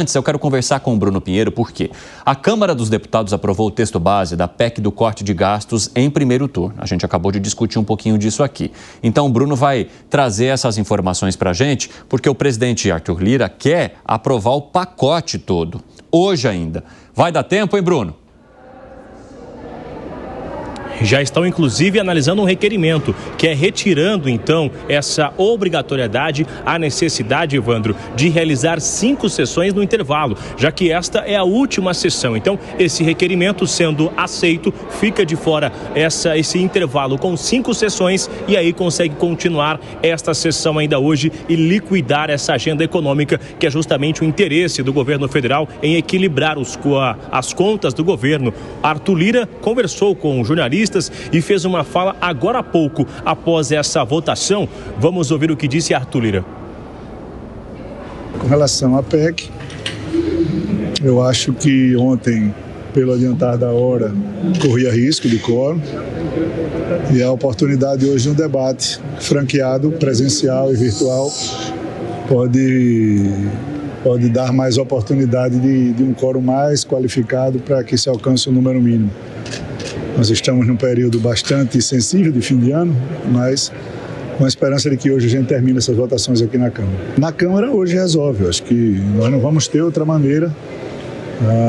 Antes, eu quero conversar com o Bruno Pinheiro, porque a Câmara dos Deputados aprovou o texto base da PEC do corte de gastos em primeiro turno. A gente acabou de discutir um pouquinho disso aqui. Então, o Bruno vai trazer essas informações para a gente, porque o presidente Arthur Lira quer aprovar o pacote todo, hoje ainda. Vai dar tempo, hein, Bruno? Já estão, inclusive, analisando um requerimento, que é retirando, então, essa obrigatoriedade, a necessidade, Evandro, de realizar 5 sessões no intervalo, já que esta é a última sessão. Então, esse requerimento sendo aceito, fica de fora esse intervalo com 5 sessões e aí consegue continuar esta sessão ainda hoje e liquidar essa agenda econômica, que é justamente o interesse do governo federal em equilibrar as contas do governo. Arthur Lira conversou com jornalistas e fez uma fala agora há pouco, após essa votação. Vamos ouvir o que disse Arthur Lira. Com relação à PEC, eu acho que ontem, pelo adiantar da hora, corria risco de quórum, e a oportunidade hoje de um debate franqueado, presencial e virtual, pode dar mais oportunidade de um quórum mais qualificado para que se alcance o número mínimo. Nós estamos num período bastante sensível de fim de ano, mas com a esperança de que hoje a gente termine essas votações aqui na Câmara. Na Câmara hoje resolve, eu acho que nós não vamos ter outra maneira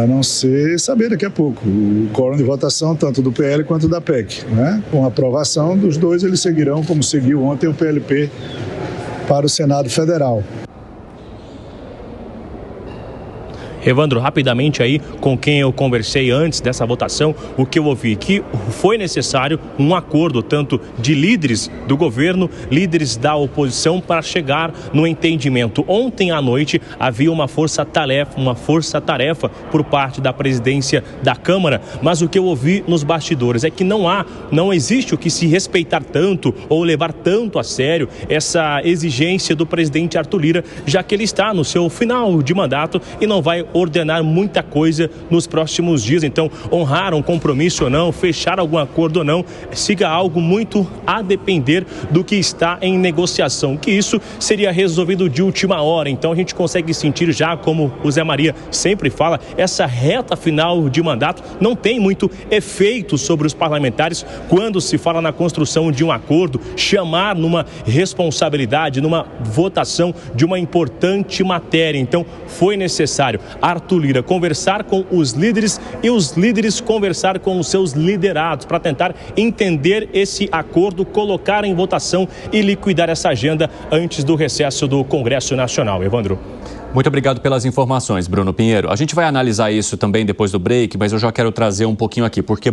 a não ser saber daqui a pouco o quórum de votação tanto do PL quanto da PEC, né? Com a aprovação dos dois, eles seguirão como seguiu ontem o PLP para o Senado Federal. Evandro, rapidamente aí, com quem eu conversei antes dessa votação, o que eu ouvi, que foi necessário um acordo tanto de líderes do governo, líderes da oposição, para chegar no entendimento. Ontem à noite havia uma força-tarefa por parte da presidência da Câmara, mas o que eu ouvi nos bastidores é que não existe o que se respeitar tanto ou levar tanto a sério essa exigência do presidente Arthur Lira, já que ele está no seu final de mandato e não vai ordenar muita coisa nos próximos dias. Então, honrar um compromisso ou não, fechar algum acordo ou não, siga algo muito a depender do que está em negociação, que isso seria resolvido de última hora. Então, a gente consegue sentir já, como o Zé Maria sempre fala, essa reta final de mandato não tem muito efeito sobre os parlamentares quando se fala na construção de um acordo, chamar numa responsabilidade, numa votação de uma importante matéria. Então, foi necessário Arthur Lira conversar com os líderes e os líderes conversar com os seus liderados para tentar entender esse acordo, colocar em votação e liquidar essa agenda antes do recesso do Congresso Nacional. Evandro. Muito obrigado pelas informações, Bruno Pinheiro. A gente vai analisar isso também depois do break, mas eu já quero trazer um pouquinho aqui, porque,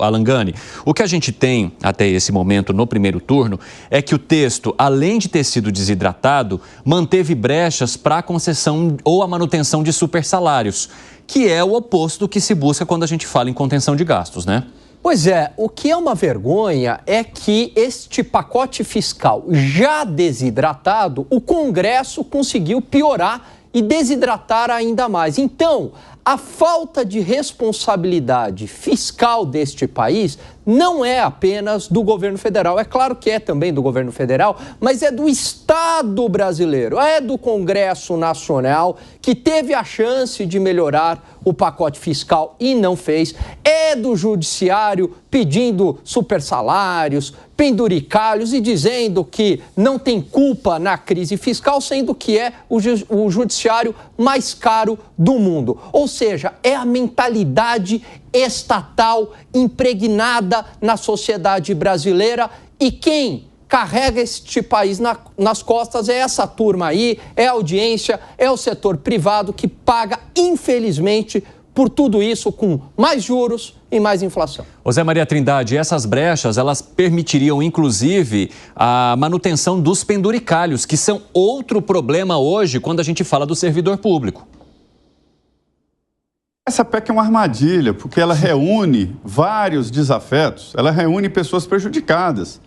Alan Gani, o que a gente tem até esse momento no primeiro turno é que o texto, além de ter sido desidratado, manteve brechas para a concessão ou a manutenção de supersalários, que é o oposto do que se busca quando a gente fala em contenção de gastos, né? Pois é, o que é uma vergonha é que este pacote fiscal já desidratado, o Congresso conseguiu piorar e desidratar ainda mais. Então, a falta de responsabilidade fiscal deste país não é apenas do governo federal. É claro que é também do governo federal, mas é do Estado brasileiro, é do Congresso Nacional, que teve a chance de melhorar o pacote fiscal e não fez. É do Judiciário pedindo supersalários, penduricalhos e dizendo que não tem culpa na crise fiscal, sendo que é o judiciário mais caro do mundo. Ou seja, é a mentalidade estatal impregnada na sociedade brasileira, e quem carrega este país nas costas é essa turma aí, é a audiência, é o setor privado que paga, infelizmente, por tudo isso com mais juros e mais inflação. José Maria Trindade, essas brechas, elas permitiriam, inclusive, a manutenção dos penduricalhos, que são outro problema hoje quando a gente fala do servidor público. Essa PEC é uma armadilha, porque ela reúne vários desafetos, ela reúne pessoas prejudicadas.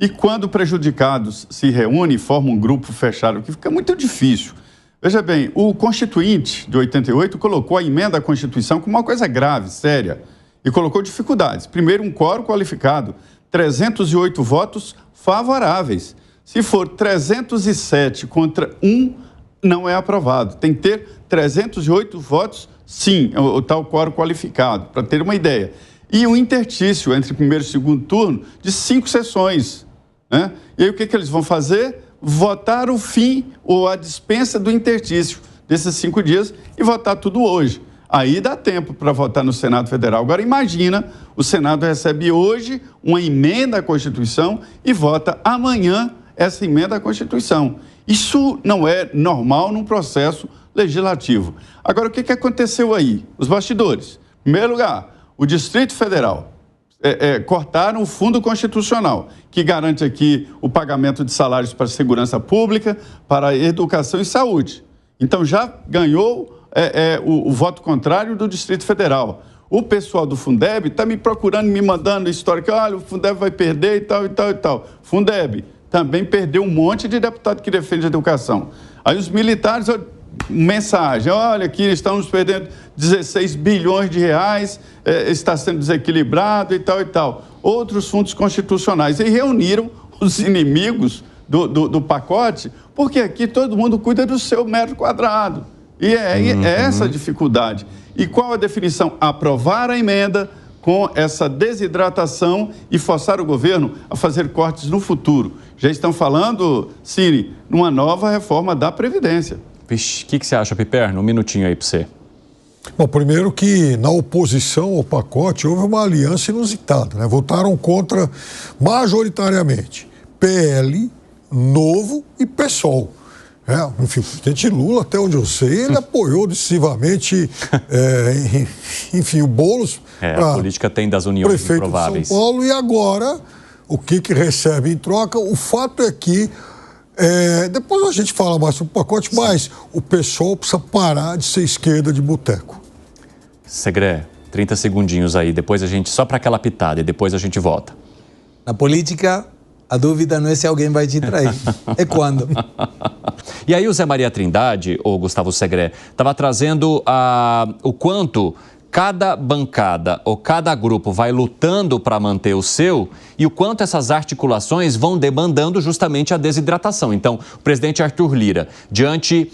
E quando prejudicados se reúnem e formam um grupo fechado, que fica muito difícil. Veja bem, o Constituinte de 88 colocou a emenda à Constituição como uma coisa grave, séria, e colocou dificuldades. Primeiro, um quórum qualificado, 308 votos favoráveis. Se for 307 contra 1, não é aprovado. Tem que ter 308 votos, sim, o tal quórum qualificado, para ter uma ideia. E um interstício entre primeiro e segundo turno de 5 sessões, né? E aí o que eles vão fazer? Votar o fim ou a dispensa do interstício desses 5 dias e votar tudo hoje. Aí dá tempo para votar no Senado Federal. Agora imagina, o Senado recebe hoje uma emenda à Constituição e vota amanhã essa emenda à Constituição. Isso não é normal num processo legislativo. Agora, o que aconteceu aí? Os bastidores. Em primeiro lugar, o Distrito Federal cortaram o Fundo Constitucional, que garante aqui o pagamento de salários para a segurança pública, para a educação e saúde. Então, já ganhou o voto contrário do Distrito Federal. O pessoal do Fundeb está me procurando, me mandando história que, olha, o Fundeb vai perder e tal, e tal, e tal. Fundeb também perdeu um monte de deputado que defende a educação. Aí os militares, mensagem, olha, aqui estamos perdendo 16 bilhões de reais, está sendo desequilibrado e tal, e tal. Outros fundos constitucionais. E reuniram os inimigos do pacote, porque aqui todo mundo cuida do seu metro quadrado. E é essa a dificuldade. E qual a definição? Aprovar a emenda com essa desidratação e forçar o governo a fazer cortes no futuro. Já estão falando, Ciro, numa nova reforma da Previdência. Vixe, o que você acha, Piperno? Um minutinho aí para você. Bom, primeiro que na oposição ao pacote houve uma aliança inusitada, né? Votaram contra majoritariamente PL, Novo e PSOL. Enfim, o presidente Lula, até onde eu sei, ele apoiou decisivamente, enfim, o Boulos. A política tem das uniões prefeito improváveis. De São Paulo, e agora, o que recebe em troca? O fato é que, depois a gente fala mais sobre o pacote, mas o pessoal precisa parar de ser esquerda de boteco. Segré, 30 segundinhos aí, depois a gente, só para aquela pitada, e depois a gente volta. Na política, a dúvida não é se alguém vai te trair, é quando. E aí o Zé Maria Trindade, ou Gustavo Segré, estava trazendo o quanto cada bancada ou cada grupo vai lutando para manter o seu e o quanto essas articulações vão demandando justamente a desidratação. Então, o presidente Arthur Lira, diante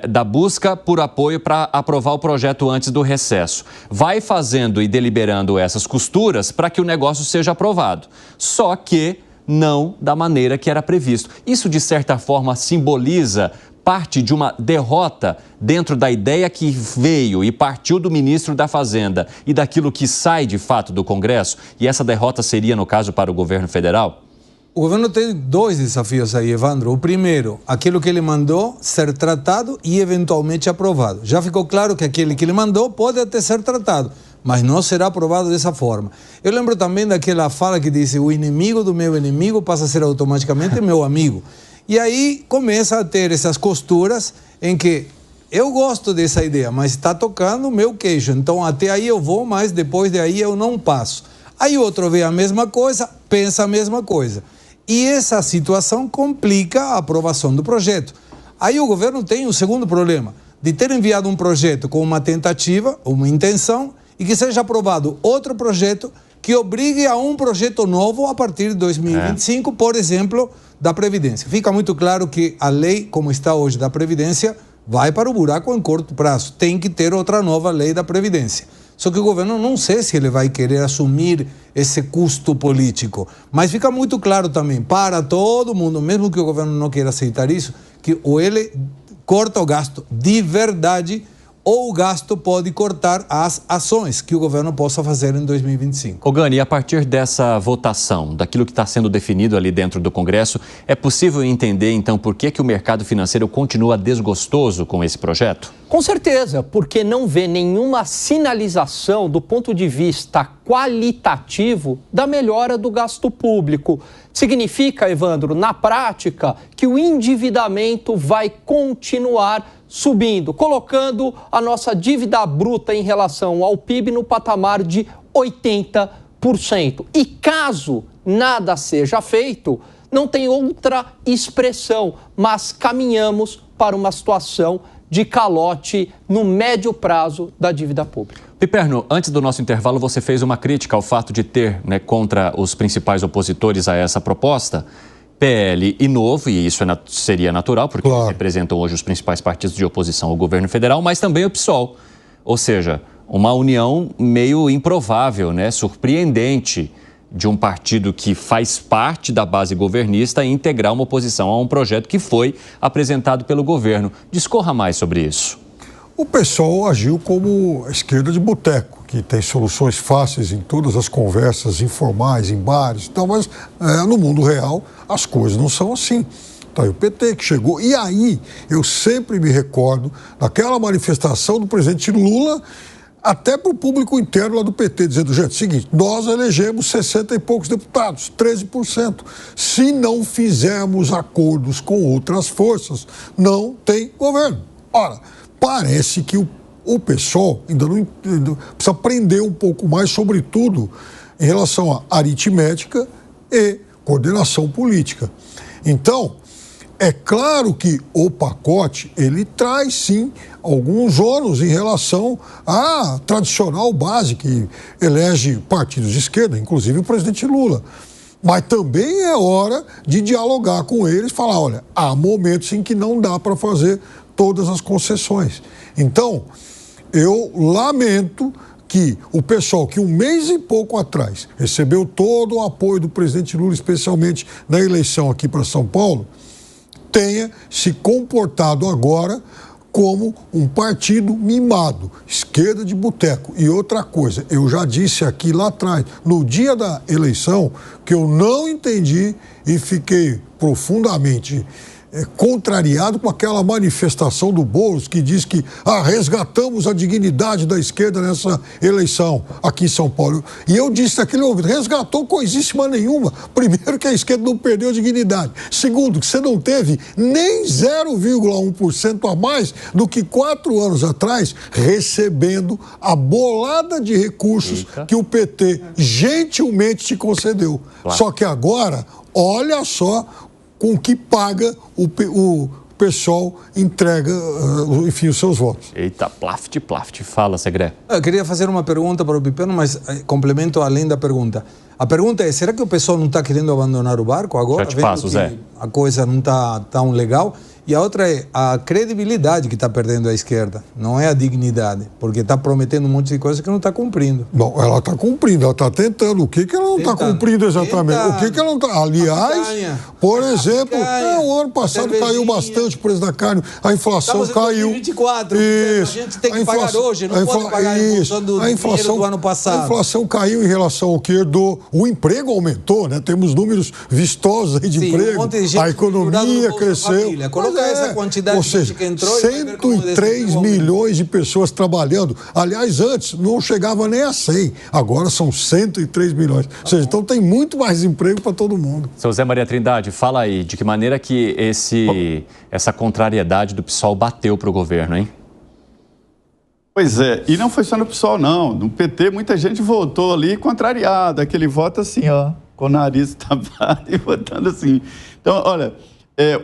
da busca por apoio para aprovar o projeto antes do recesso, vai fazendo e deliberando essas costuras para que o negócio seja aprovado. Só que não da maneira que era previsto. Isso, de certa forma, simboliza parte de uma derrota dentro da ideia que veio e partiu do ministro da Fazenda e daquilo que sai, de fato, do Congresso? E essa derrota seria, no caso, para o governo federal? O governo tem 2 desafios aí, Evandro. O primeiro, aquilo que ele mandou ser tratado e eventualmente aprovado. Já ficou claro que aquele que ele mandou pode até ser tratado, mas não será aprovado dessa forma. Eu lembro também daquela fala que disse: o inimigo do meu inimigo passa a ser automaticamente meu amigo. E aí começa a ter essas costuras em que eu gosto dessa ideia, mas está tocando o meu queixo. Então até aí eu vou, mas depois de aí eu não passo. Aí outro vê a mesma coisa, pensa a mesma coisa. E essa situação complica a aprovação do projeto. Aí o governo tem o segundo problema, de ter enviado um projeto com uma tentativa, uma intenção, e que seja aprovado outro projeto que obrigue a um projeto novo a partir de 2025, por exemplo, da Previdência. Fica muito claro que a lei, como está hoje, da Previdência, vai para o buraco em curto prazo. Tem que ter outra nova lei da Previdência. Só que o governo não sei se ele vai querer assumir esse custo político. Mas fica muito claro também para todo mundo, mesmo que o governo não queira aceitar isso, que ou ele corta o gasto de verdade, ou o gasto pode cortar as ações que o governo possa fazer em 2025. Gani, a partir dessa votação, daquilo que está sendo definido ali dentro do Congresso, é possível entender, então, por que o mercado financeiro continua desgostoso com esse projeto? Com certeza, porque não vê nenhuma sinalização do ponto de vista qualitativo da melhora do gasto público. Significa, Evandro, na prática, que o endividamento vai continuar subindo, colocando a nossa dívida bruta em relação ao PIB no patamar de 80%. E caso nada seja feito, não tem outra expressão, mas caminhamos para uma situação de calote no médio prazo da dívida pública. Piperno, antes do nosso intervalo, você fez uma crítica ao fato de ter, contra os principais opositores a essa proposta, PL e Novo, e isso seria natural, porque eles representam hoje os principais partidos de oposição ao governo federal, mas também o PSOL. Ou seja, uma união meio improvável, né? Surpreendente, de um partido que faz parte da base governista e integrar uma oposição a um projeto que foi apresentado pelo governo. Discorra mais sobre isso. O PSOL agiu como a esquerda de boteco, que tem soluções fáceis em todas as conversas informais, em bares e tal, mas no mundo real as coisas não são assim. Tá aí o PT que chegou. E aí eu sempre me recordo daquela manifestação do presidente Lula, até para o público interno lá do PT, dizendo, gente, seguinte, nós elegemos 60 e poucos deputados, 13%. Se não fizermos acordos com outras forças, não tem governo. Ora, parece que o PSOL ainda não precisa aprender um pouco mais, sobretudo em relação à aritmética e coordenação política. Então, é claro que o pacote, ele traz, sim, alguns ônus em relação à tradicional base que elege partidos de esquerda, inclusive o presidente Lula. Mas também é hora de dialogar com eles e falar, olha, há momentos em que não dá para fazer todas as concessões. Então, eu lamento que o pessoal que um mês e pouco atrás recebeu todo o apoio do presidente Lula, especialmente na eleição aqui para São Paulo, tenha se comportado agora como um partido mimado, esquerda de boteco. E outra coisa, eu já disse aqui lá atrás, no dia da eleição, que eu não entendi e fiquei profundamente contrariado com aquela manifestação do Boulos que diz que resgatamos a dignidade da esquerda nessa eleição aqui em São Paulo. E eu disse naquele ouvido, resgatou coisíssima nenhuma. Primeiro, que a esquerda não perdeu a dignidade. Segundo, que você não teve nem 0,1% a mais do que 4 anos atrás, recebendo a bolada de recursos que o PT gentilmente te concedeu. Claro. Só que agora, olha só com que paga o pessoal entrega, enfim, os seus votos. Eita, plaft. Fala, Segré. Eu queria fazer uma pergunta para o Pipeno, mas complemento além da pergunta. A pergunta é, será que o pessoal não está querendo abandonar o barco agora? Já te passo, Zé. A coisa não está tão legal. E a outra é a credibilidade que está perdendo a esquerda, não é a dignidade, porque está prometendo um monte de coisa que não está cumprindo. Bom, ela está cumprindo, ela está tentando. O que ela não está cumprindo exatamente? O que ela não está... Aliás, por exemplo, o ano passado caiu bastante o preço da carne, a inflação caiu. 2024, isso. A gente tem que pagar hoje, não pode pagar em função do dinheiro do ano passado. A inflação caiu em relação ao que herdou, o emprego aumentou, né? Temos números vistosos aí de emprego, um monte de gente, a economia cresceu. Essa quantidade, ou seja, que entrou 103 milhões de pessoas trabalhando. Aliás, antes não chegava nem a 100, agora são 103 milhões. Ou seja, então tem muito mais emprego para todo mundo. Seu Zé Maria Trindade, fala aí, de que maneira que essa contrariedade do PSOL bateu para o governo, hein? Pois é, e não foi só no PSOL, não. No PT, muita gente votou ali contrariada, aquele voto assim, ó, com o nariz tapado e votando assim. Então, olha...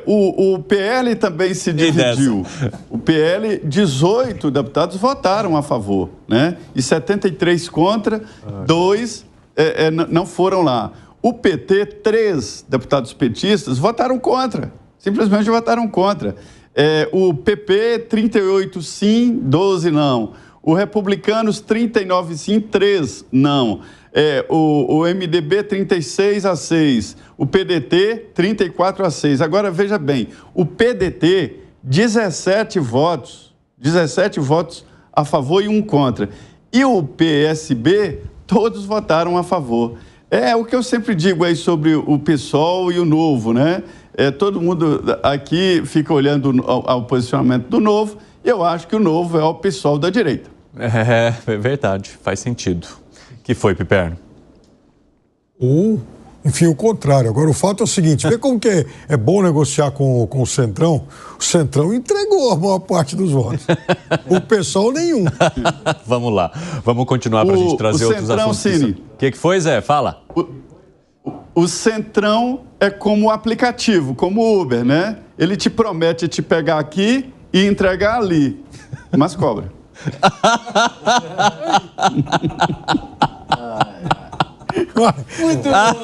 o PL também se dividiu. O PL, 18 deputados votaram a favor, né? E 73 contra, 2 não foram lá. O PT, 3 deputados petistas votaram contra, simplesmente votaram contra. O PP, 38 sim, 12 não. O Republicanos, 39 sim, 3 não. O MDB 36-6, o PDT 34-6. Agora, veja bem, o PDT, 17 votos a favor e 1 contra. E o PSB, todos votaram a favor. É o que eu sempre digo aí sobre o PSOL e o Novo, né? Todo mundo aqui fica olhando ao posicionamento do Novo, e eu acho que o Novo é o PSOL da direita. É verdade, faz sentido. Que foi, Piperno? Enfim, o contrário. Agora, o fato é o seguinte, vê como que é bom negociar com o Centrão. O Centrão entregou a maior parte dos votos. O pessoal, nenhum. Vamos lá. Vamos continuar para a gente trazer outros Centrão, assuntos. Cine. O que foi, Zé? Fala. O Centrão é como o aplicativo, como o Uber, né? Ele te promete te pegar aqui e entregar ali, mas cobra. Vai. Muito bom.